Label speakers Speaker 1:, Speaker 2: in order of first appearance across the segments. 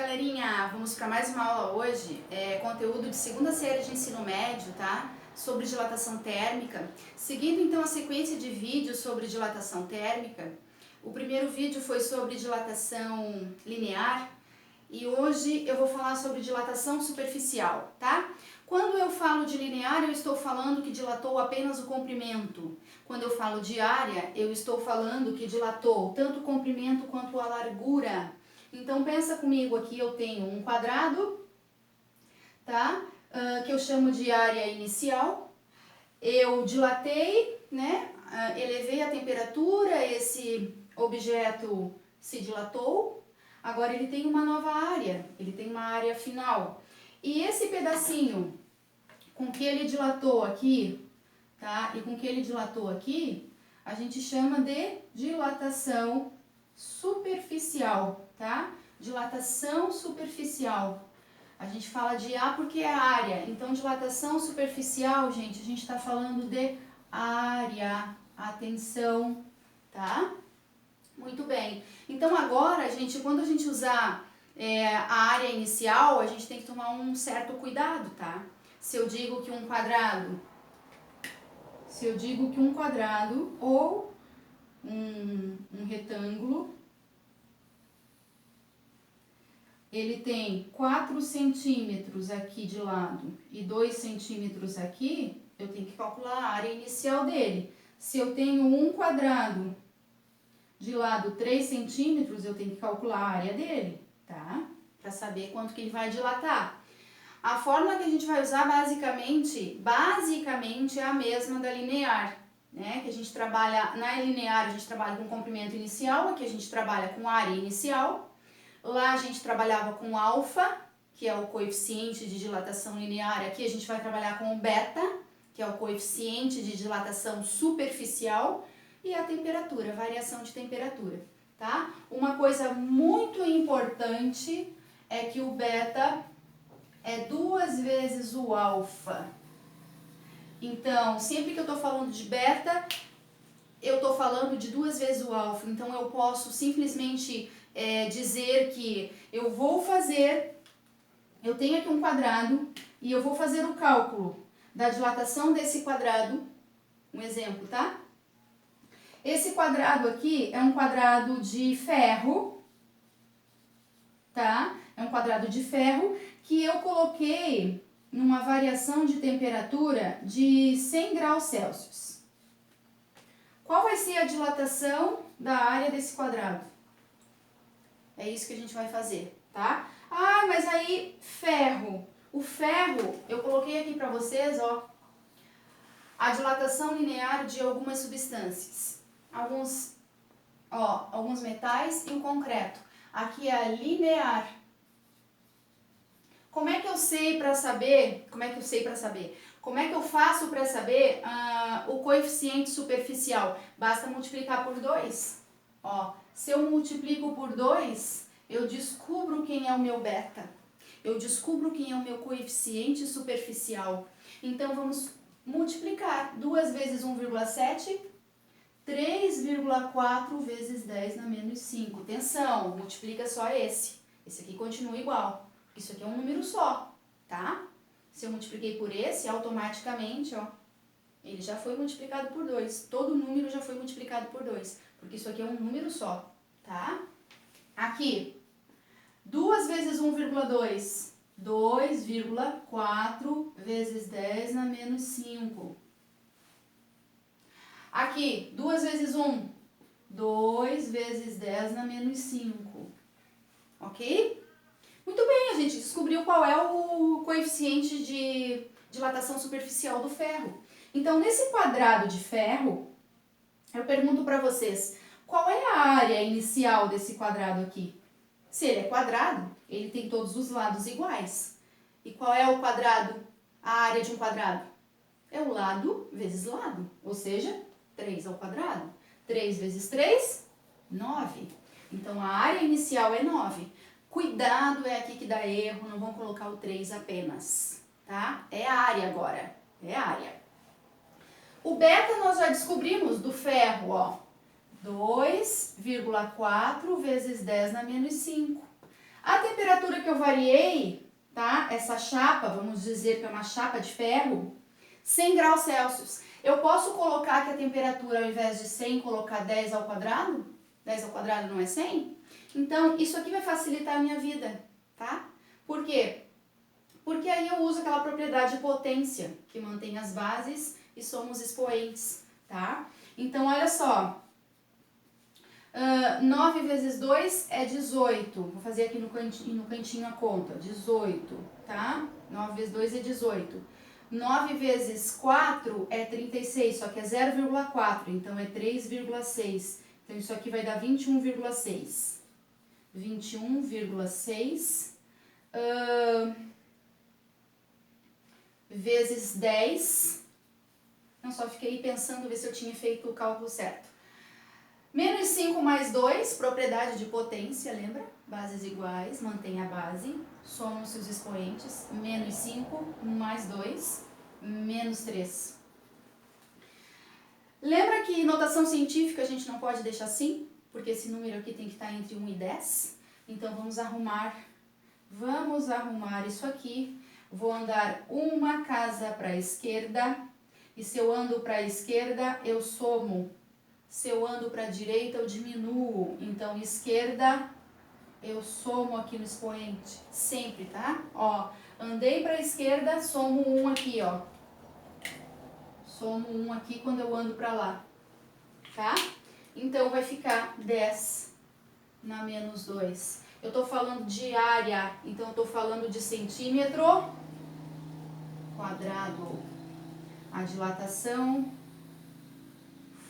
Speaker 1: galerinha! Vamos para mais uma aula hoje, conteúdo de segunda série de ensino médio, tá? Sobre dilatação térmica. Seguindo então a sequência de vídeos sobre dilatação térmica, o primeiro vídeo foi sobre dilatação linear e hoje eu vou falar sobre dilatação superficial, tá? Quando eu falo de linear, eu estou falando que dilatou apenas o comprimento. Quando eu falo de área, eu estou falando que dilatou tanto o comprimento quanto a largura. Então pensa comigo aqui, eu tenho um quadrado, tá? Que eu chamo de área inicial. Eu dilatei, né? Elevei a temperatura, esse objeto se dilatou. Agora ele tem uma nova área, ele tem uma área final. E esse pedacinho com que ele dilatou aqui, tá? E com que ele dilatou aqui, a gente chama de dilatação superficial, tá? Dilatação superficial. A gente fala de A porque é área. Então, dilatação superficial, gente, a gente está falando de área. Atenção, tá? Muito bem. Então, agora, gente, quando a gente usar a área inicial, a gente tem que tomar um certo cuidado, tá? Se eu digo que um quadrado ou um retângulo, ele tem 4 centímetros aqui de lado e 2 centímetros aqui, eu tenho que calcular a área inicial dele. Se eu tenho um quadrado de lado 3 centímetros, eu tenho que calcular a área dele, tá? Para saber quanto que ele vai dilatar. A fórmula que a gente vai usar basicamente é a mesma da linear, né? Que a gente trabalha, na linear a gente trabalha com comprimento inicial, aqui a gente trabalha com área inicial. Lá a gente trabalhava com alfa, que é o coeficiente de dilatação linear, aqui a gente vai trabalhar com o beta, que é o coeficiente de dilatação superficial, e a temperatura, variação de temperatura, tá? Uma coisa muito importante é que o beta é 2 vezes o alfa. Então, sempre que eu tô falando de beta, eu tô falando de 2 vezes o alfa. Então, eu posso simplesmente dizer que eu tenho aqui um quadrado e eu vou fazer o cálculo da dilatação desse quadrado. Um exemplo, tá? Esse quadrado aqui é um quadrado de ferro, tá? É um quadrado de ferro que eu coloquei numa variação de temperatura de 100 graus Celsius. Qual vai ser a dilatação da área desse quadrado? É isso que a gente vai fazer, tá? Ah, mas aí ferro. O ferro, eu coloquei aqui pra vocês, ó, a dilatação linear de algumas substâncias. Alguns metais e o concreto. Aqui é a linear. Como é que eu sei para saber? Como é que eu faço para saber o coeficiente superficial? Basta multiplicar por 2. Ó, se eu multiplico por 2, eu descubro quem é o meu beta. Eu descubro quem é o meu coeficiente superficial. Então, vamos multiplicar. 2 vezes 1,7, 3,4 vezes 10 na menos 5. Atenção, multiplica só esse. Esse aqui continua igual. Isso aqui é um número só, tá? Se eu multipliquei por esse, automaticamente, ó, ele já foi multiplicado por 2. Todo número já foi multiplicado por 2, porque isso aqui é um número só, tá? Aqui, 2 vezes 1,2, 2,4 vezes 10 na menos 5. Aqui, 2 vezes 1, 2 vezes 10 na menos 5, ok? Muito bem, a gente descobriu qual é o coeficiente de dilatação superficial do ferro. Então, nesse quadrado de ferro, eu pergunto para vocês, qual é a área inicial desse quadrado aqui? Se ele é quadrado, ele tem todos os lados iguais. E qual é o quadrado, a área de um quadrado? É o lado vezes lado, ou seja, 3 ao quadrado. 3 vezes 3, 9. Então, a área inicial é 9. Cuidado, é aqui que dá erro, não vão colocar o 3 apenas, tá? É a área agora, é a área. O beta nós já descobrimos do ferro, ó, 2,4 vezes 10 na menos 5. A temperatura que que eu variei, tá? Essa chapa, vamos dizer que é uma chapa de ferro, 100 graus Celsius. Eu posso colocar que a temperatura, ao invés de 100, colocar 10 ao quadrado? 10 ao quadrado não é 100? Então, isso aqui vai facilitar a minha vida, tá? Por quê? Porque aí eu uso aquela propriedade de potência, que mantém as bases e somos expoentes, tá? Então, olha só. 9 vezes 2 é 18. Vou fazer aqui no cantinho a conta. 18, tá? 9 vezes 2 é 18. 9 vezes 4 é 36, só que é 0,4, então é 3,6. Então, isso aqui vai dar 21,6. 21,6 vezes 10. Não, só fiquei pensando ver se eu tinha feito o cálculo certo. Menos 5 mais 2, propriedade de potência, lembra? Bases iguais, mantém a base, somam-se os expoentes. Menos 5 mais 2, menos 3. Lembra que notação científica a gente não pode deixar assim? Porque esse número aqui tem que estar entre 1 e 10. Então, vamos arrumar isso aqui. Vou andar uma casa para a esquerda. E se eu ando para a esquerda, eu somo. Se eu ando para a direita, eu diminuo. Então, esquerda, eu somo aqui no expoente. Sempre, tá? Ó, andei para a esquerda, somo 1 aqui, ó. Somo 1 aqui quando eu ando para lá. Tá? Então, vai ficar 10 na menos 2. Eu tô falando de área, então eu tô falando de centímetro quadrado. A dilatação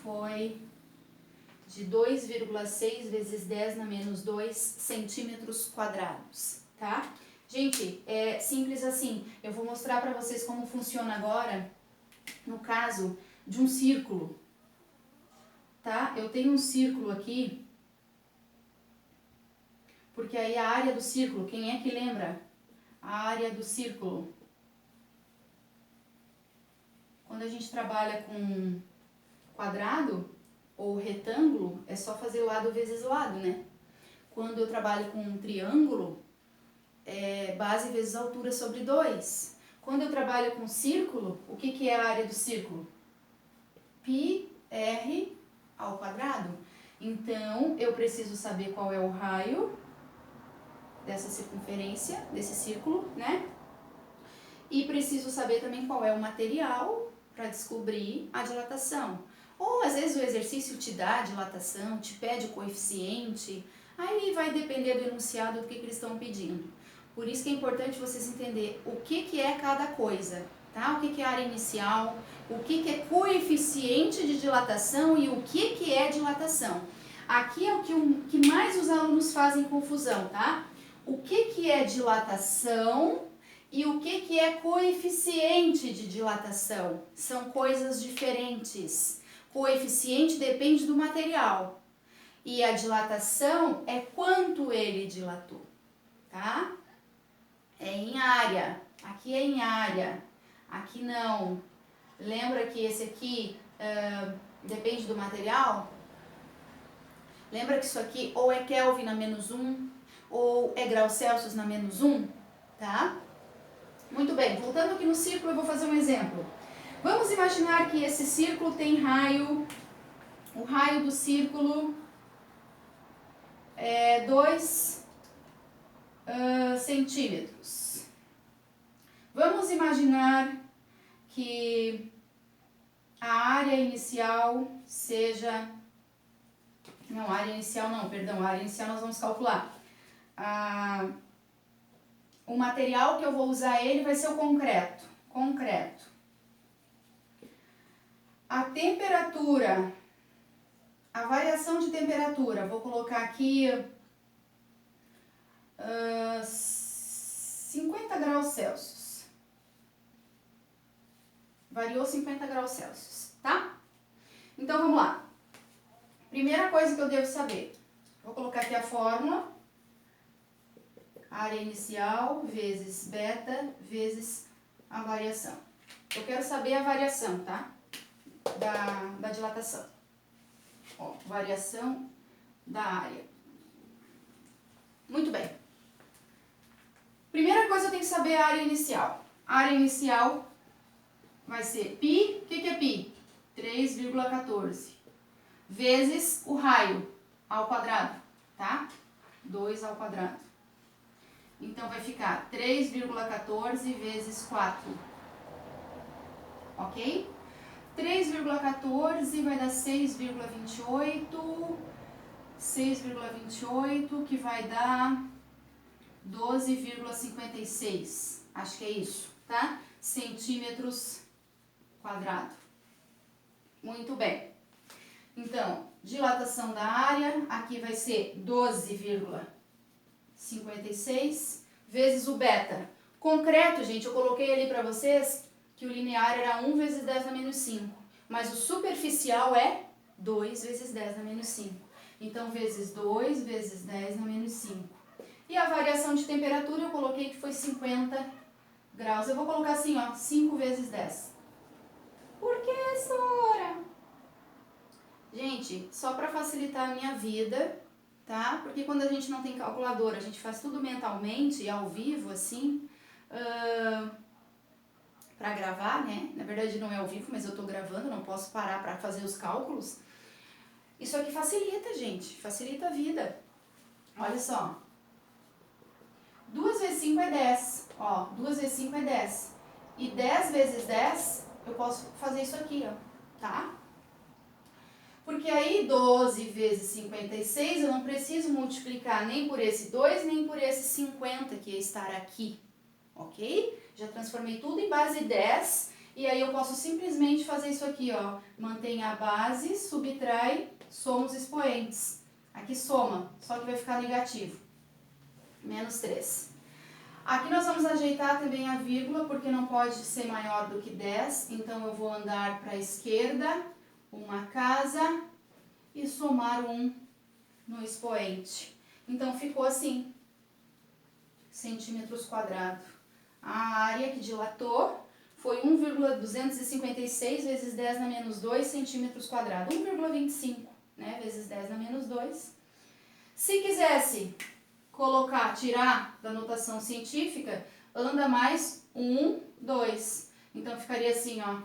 Speaker 1: foi de 2,6 vezes 10 na menos 2 centímetros quadrados, tá? Gente, é simples assim. Eu vou mostrar para vocês como funciona agora no caso de um círculo, tá? Eu tenho um círculo aqui, porque aí a área do círculo, quem é que lembra? A área do círculo. Quando a gente trabalha com quadrado ou retângulo, é só fazer lado vezes lado, né? Quando eu trabalho com um triângulo, é base vezes altura sobre 2. Quando eu trabalho com círculo, o que é a área do círculo? Πr ao quadrado. Então, eu preciso saber qual é o raio dessa circunferência, desse círculo, né? E preciso saber também qual é o material para descobrir a dilatação. Ou às vezes o exercício te dá a dilatação, te pede o coeficiente, aí vai depender do enunciado do que eles estão pedindo. Por isso que é importante vocês entenderem o que é cada coisa, tá? O que é área inicial, o que é coeficiente de dilatação e o que é dilatação. Aqui é o que mais os alunos fazem confusão, tá? O que é dilatação e o que é coeficiente de dilatação? São coisas diferentes. Coeficiente depende do material e a dilatação é quanto ele dilatou, tá? É em área, aqui é em área, aqui não. Lembra que esse aqui depende do material? Lembra que isso aqui ou é Kelvin na menos 1 ou é graus Celsius na menos 1, tá? Muito bem, voltando aqui no círculo, eu vou fazer um exemplo. Vamos imaginar que esse círculo tem raio, o raio do círculo é 2 centímetros. Vamos imaginar que a área inicial seja... Não, a área inicial não, perdão, a área inicial nós vamos calcular. O material que eu vou usar ele vai ser o concreto. A temperatura, a variação de temperatura, vou colocar aqui 50 graus Celsius. Variou 50 graus Celsius, tá? Então vamos lá. Primeira coisa que eu devo saber, vou colocar aqui a fórmula. Área inicial vezes beta vezes a variação. Eu quero saber a variação, tá? Da dilatação. Ó, variação da área. Muito bem. saber a área inicial. A área inicial vai ser π, o que é π? 3,14 vezes o raio ao quadrado, tá? 2 ao quadrado. Então vai ficar 3,14 vezes 4, ok? 3,14 vai dar 6,28, que vai dar 12,56, acho que é isso, tá? Centímetros quadrados. Muito bem. Então, dilatação da área, aqui vai ser 12,56 vezes o beta. Concreto, gente, eu coloquei ali para vocês que o linear era 1 vezes 10 na menos 5, mas o superficial é 2 vezes 10 na menos 5. Então, vezes 2 vezes 10 na menos 5. E a variação de temperatura eu coloquei que foi 50 graus. Eu vou colocar assim, ó, 5 vezes 10. Por que, Sora? Gente, só para facilitar a minha vida, tá? Porque quando a gente não tem calculadora, a gente faz tudo mentalmente e ao vivo, assim, para gravar, né? Na verdade não é ao vivo, mas eu tô gravando, não posso parar para fazer os cálculos. Isso aqui facilita, gente, facilita a vida. Olha só. 2 vezes 5 é 10, ó, 2 vezes 5 é 10. E 10 vezes 10, eu posso fazer isso aqui, ó, tá? Porque aí 12 vezes 56, eu não preciso multiplicar nem por esse 2, nem por esse 50 que ia estar aqui, ok? Já transformei tudo em base 10, e aí eu posso simplesmente fazer isso aqui, ó. Mantém a base, subtrai, soma os expoentes. Aqui soma, só que vai ficar negativo. Menos 3. Aqui nós vamos ajeitar também a vírgula, porque não pode ser maior do que 10, então eu vou andar para a esquerda, uma casa, e somar 1 no expoente. Então ficou assim, centímetros quadrados. A área que dilatou foi 1,256 vezes 10 na menos 2 centímetros quadrados. 1,25, né, vezes 10 na menos 2. Se quisesse tirar da notação científica, anda mais 1, 2. Então ficaria assim, ó,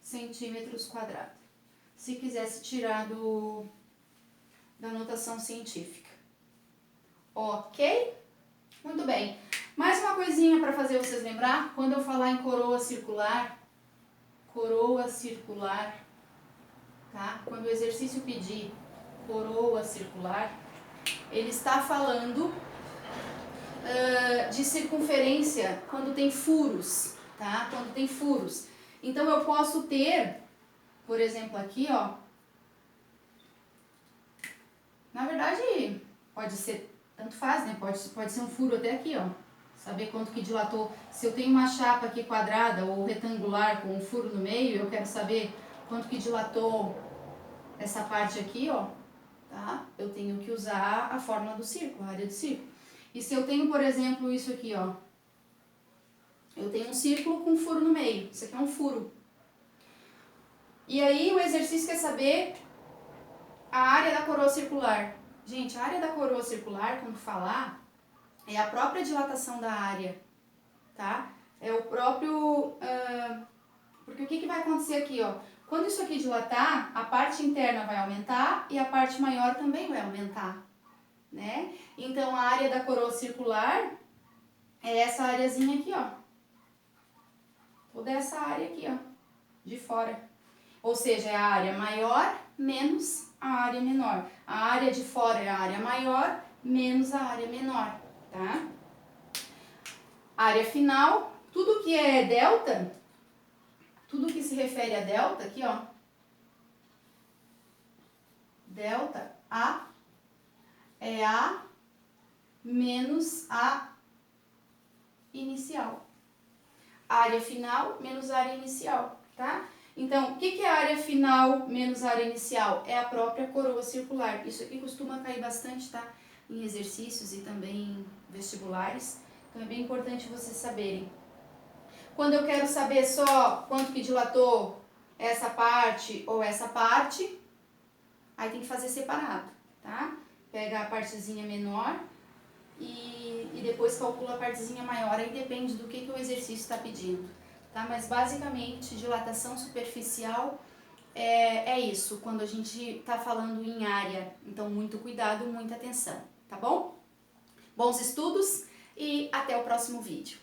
Speaker 1: centímetros quadrados. Se quisesse tirar da notação científica. Ok? Muito bem. Mais uma coisinha para fazer vocês lembrar, quando eu falar em coroa circular, tá? Quando o exercício pedir coroa circular, ele está falando de circunferência quando tem furos, tá? Quando tem furos. Então eu posso ter, por exemplo, aqui, ó. Na verdade, pode ser, tanto faz, né? Pode ser um furo até aqui, ó. Saber quanto que dilatou. Se eu tenho uma chapa aqui quadrada ou retangular com um furo no meio, eu quero saber quanto que dilatou essa parte aqui, ó. Tá? Eu tenho que usar a fórmula do círculo, a área do círculo. E se eu tenho, por exemplo, isso aqui, ó. Eu tenho um círculo com um furo no meio. Isso aqui é um furo. E aí o exercício quer saber a área da coroa circular. Gente, a área da coroa circular, quando falar, é a própria dilatação da área, tá? É o próprio... porque o que vai acontecer aqui, ó? Quando isso aqui dilatar, a parte interna vai aumentar e a parte maior também vai aumentar, né? Então, a área da coroa circular é essa areazinha aqui, ó. Toda essa área aqui, ó, de fora. Ou seja, é a área maior menos a área menor. A área de fora é a área maior menos a área menor, tá? Área final, tudo que é delta, tudo que se refere a delta, aqui, ó. Delta, A, é A menos A inicial. Área final menos área inicial, tá? Então, o que é a área final menos área inicial? É a própria coroa circular. Isso aqui costuma cair bastante, tá? Em exercícios e também em vestibulares. Então, é bem importante vocês saberem. Quando eu quero saber só quanto que dilatou essa parte ou essa parte, aí tem que fazer separado, tá? Pega a partezinha menor, e depois calcula a partezinha maior, aí depende do que o exercício está pedindo, tá? Mas basicamente, dilatação superficial é isso, quando a gente está falando em área, então muito cuidado, muita atenção, tá bom? Bons estudos e até o próximo vídeo.